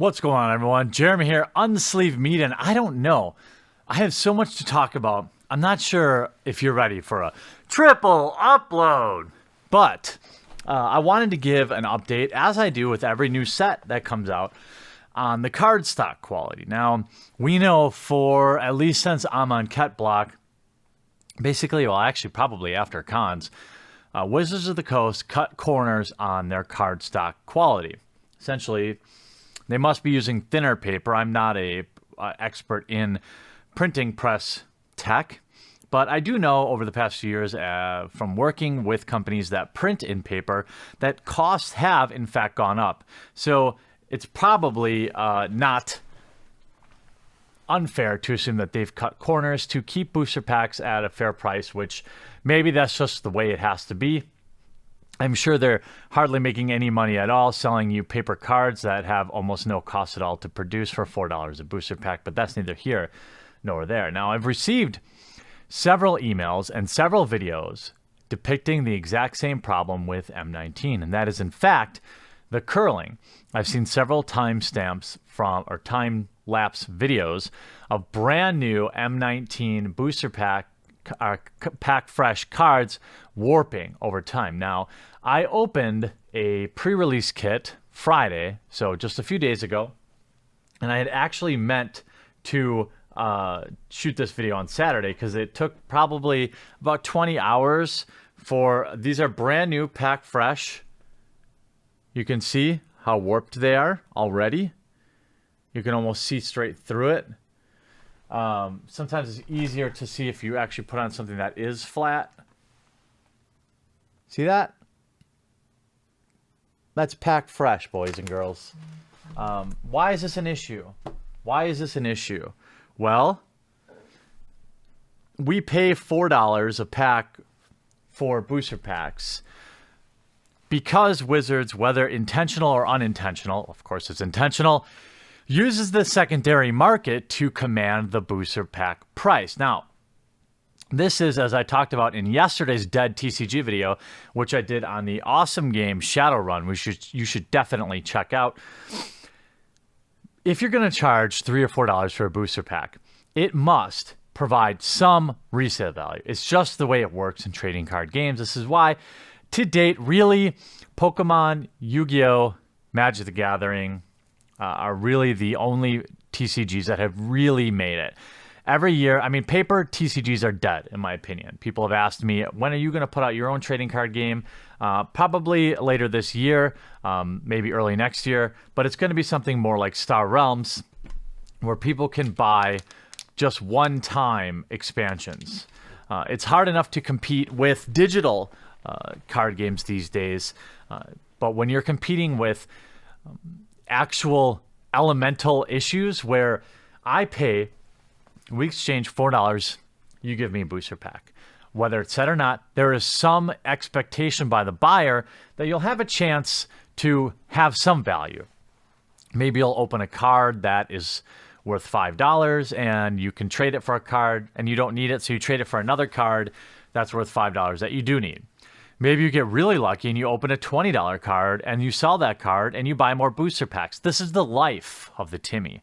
What's going on, everyone? Jeremy here, Unsleeved Media, and I don't know. I have so much to talk about. I'm not sure if you're ready for a triple upload, but I wanted to give an update, as I do with every new set that comes out, on the card stock quality. Now, we know for at least since I'm on Ket Block, basically, well, actually, probably after cons, Wizards of the Coast cut corners on their card stock quality. Essentially, they must be using thinner paper. I'm not a expert in printing press tech, but I do know over the past few years from working with companies that print in paper that costs have in fact gone up. So it's probably not unfair to assume that they've cut corners to keep booster packs at a fair price, which maybe that's just the way it has to be. I'm sure they're hardly making any money at all selling you paper cards that have almost no cost at all to produce for $4 a booster pack, but that's neither here nor there. Now, I've received several emails and several videos depicting the exact same problem with M19, and that is, in fact, the curling. I've seen several timestamps or time-lapse videos of brand new M19 booster pack fresh cards warping over time. Now, I opened a pre-release kit Friday, so just a few days ago, and I had actually meant to shoot this video on Saturday because it took probably about 20 hours for these are brand new pack fresh. You can see how warped they are already. You can almost see straight through it. Sometimes it's easier to see if you actually put on something that is flat. See that? That's packed fresh, boys and girls. Why is this an issue? Why is this an issue? Well, we pay $4 a pack for booster packs because Wizards, whether intentional or unintentional, of course it's intentional, uses the secondary market to command the booster pack price. Now, this is, as I talked about in yesterday's Dead TCG video, which I did on the awesome game Shadowrun, you should definitely check out. If you're going to charge $3 or $4 for a booster pack, it must provide some resale value. It's just the way it works in trading card games. This is why, to date, really, Pokemon, Yu-Gi-Oh!, Magic the Gathering are really the only TCGs that have really made it. Every year, I mean, paper TCGs are dead, in my opinion. People have asked me, when are you going to put out your own trading card game? Probably later this year, maybe early next year. But it's going to be something more like Star Realms, where people can buy just one-time expansions. It's hard enough to compete with digital card games these days. But when you're competing with actual elemental issues where we exchange $4, you give me a booster pack. Whether it's set or not, there is some expectation by the buyer that you'll have a chance to have some value. Maybe you'll open a card that is worth $5 and you can trade it for a card and you don't need it, so you trade it for another card that's worth $5 that you do need. Maybe you get really lucky and you open a $20 card and you sell that card and you buy more booster packs. This is the life of the Timmy.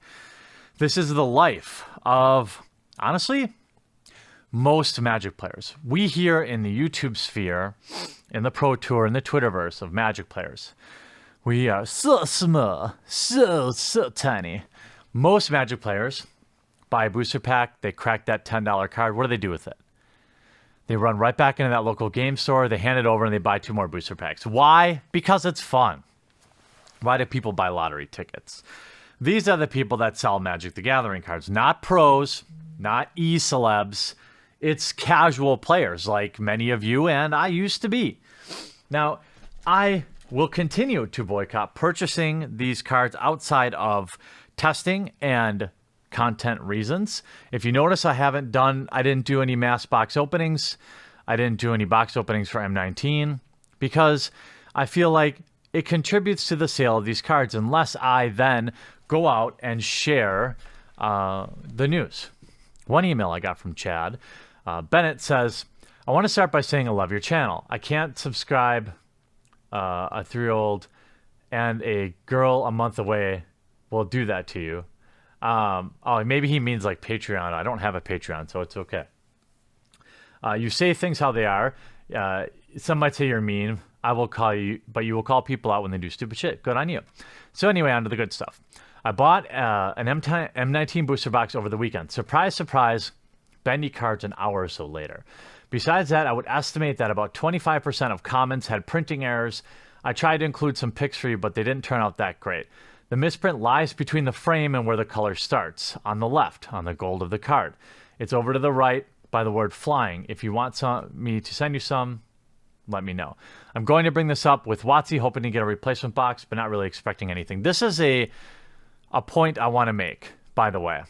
This is the life of, honestly, most Magic players. We here in the YouTube sphere, in the Pro Tour, in the Twitterverse of Magic players, we are so small, so tiny. Most Magic players buy a booster pack, they crack that $10 card. What do they do with it? They run right back into that local game store, they hand it over, and they buy 2 more booster packs. Why? Because it's fun. Why do people buy lottery tickets? These are the people that sell Magic the Gathering cards, not pros, not e-celebs. It's casual players like many of you and I used to be. Now, I will continue to boycott purchasing these cards outside of testing and content reasons. If you notice, I didn't do any mass box openings. I didn't do any box openings for M19 because I feel like it contributes to the sale of these cards unless I then go out and share the news. One email I got from Chad Bennett says, I want to start by saying I love your channel. I can't subscribe a 3-year-old and a girl a month away will do that to you. Oh, maybe he means like Patreon. I don't have a Patreon, so it's okay. You say things how they are. Some might say you're mean. I will call you, but you will call people out when they do stupid shit. Good on you. So anyway, on to the good stuff. I bought an M19 booster box over the weekend. Surprise, surprise, bendy cards an hour or so later. Besides that, I would estimate that about 25% of comments had printing errors. I tried to include some pics for you, but they didn't turn out that great. The misprint lies between the frame and where the color starts, on the left, on the gold of the card. It's over to the right by the word flying. If you want me to send you some, let me know. I'm going to bring this up with Watsy, hoping to get a replacement box, but not really expecting anything. This is a point I want to make, by the way.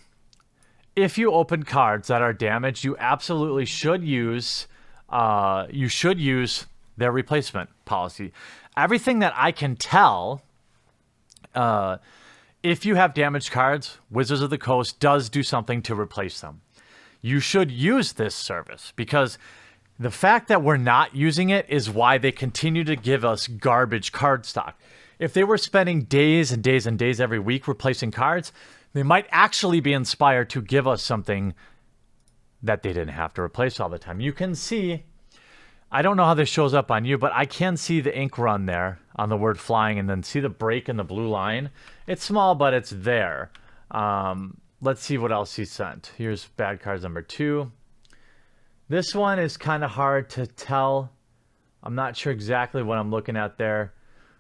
If you open cards that are damaged, you absolutely should use their replacement policy. Everything that I can tell, if you have damaged cards, Wizards of the Coast does do something to replace them. You should use this service, because the fact that we're not using it is why they continue to give us garbage card stock. If they were spending days and days and days every week replacing cards, they might actually be inspired to give us something that they didn't have to replace all the time. You can see, I don't know how this shows up on you, but I can see the ink run there on the word flying, and then see the break in the blue line. It's small, but it's there. Let's see what else he sent. Here's bad cards number 2. This one is kind of hard to tell. I'm not sure exactly what I'm looking at there.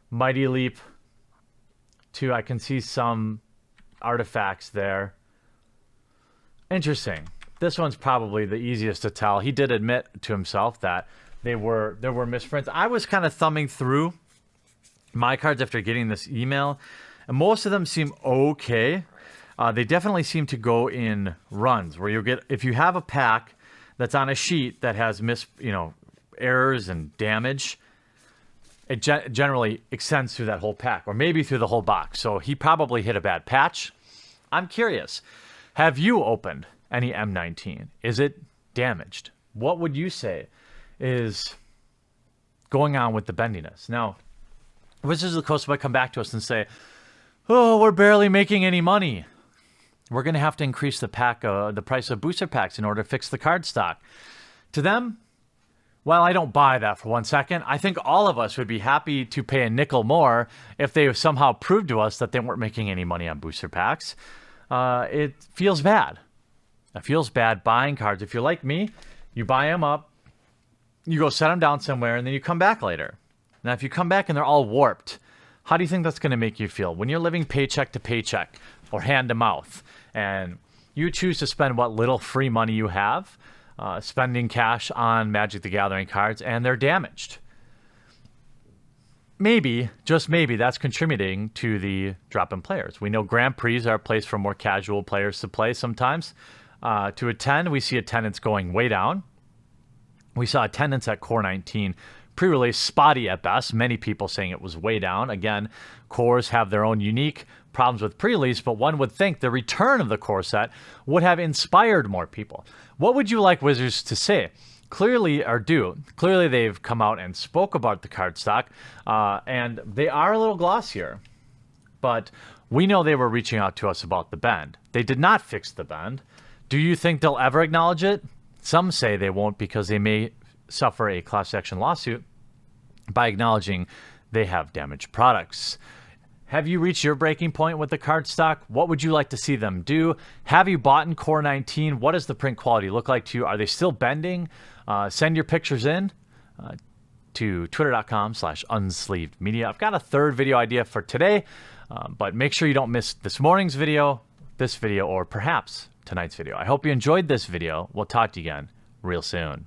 Mighty Leap 2, I can see some artifacts there. Interesting. This one's probably the easiest to tell. He did admit to himself that there were misprints. I was kind of thumbing through my cards after getting this email, and most of them seem okay. They definitely seem to go in runs where you'll get, if you have a pack that's on a sheet that has errors and damage, it generally extends through that whole pack, or maybe through the whole box. So he probably hit a bad patch. I'm curious, have you opened any M19? Is it damaged? What would you say is going on with the bendiness? Now, Wizards of the Coast might come back to us and say, oh, we're barely making any money. We're going to have to increase the price of booster packs in order to fix the card stock. To them, while I don't buy that for 1 second, I think all of us would be happy to pay a nickel more if they somehow proved to us that they weren't making any money on booster packs. It feels bad. It feels bad buying cards. If you're like me, you buy them up, you go set them down somewhere, and then you come back later. Now, if you come back and they're all warped, how do you think that's going to make you feel? When you're living paycheck to paycheck or hand to mouth, and you choose to spend what little free money you have, spending cash on Magic the Gathering cards, and they're damaged. Maybe, just maybe, that's contributing to the drop in players. We know Grand Prix are a place for more casual players to play sometimes. To attend, we see attendance going way down. We saw attendance at Core 19 pre-release spotty at best. Many people saying it was way down. Again, cores have their own unique problems with pre-release, but one would think the return of the core set would have inspired more people. What would you like Wizards to say? Clearly they've come out and spoke about the card stock, and they are a little glossier, but we know they were reaching out to us about the bend. They did not fix the bend. Do you think they'll ever acknowledge it? Some say they won't, because they may suffer a class action lawsuit by acknowledging they have damaged products. Have you reached your breaking point with the card stock? What would you like to see them do? Have you bought in Core 19? What does the print quality look like to you? Are they still bending? Send your pictures in to twitter.com/unsleevedmedia. I've got a third video idea for today, but make sure you don't miss this morning's video, this video, or perhaps tonight's video. I hope you enjoyed this video. We'll talk to you again real soon.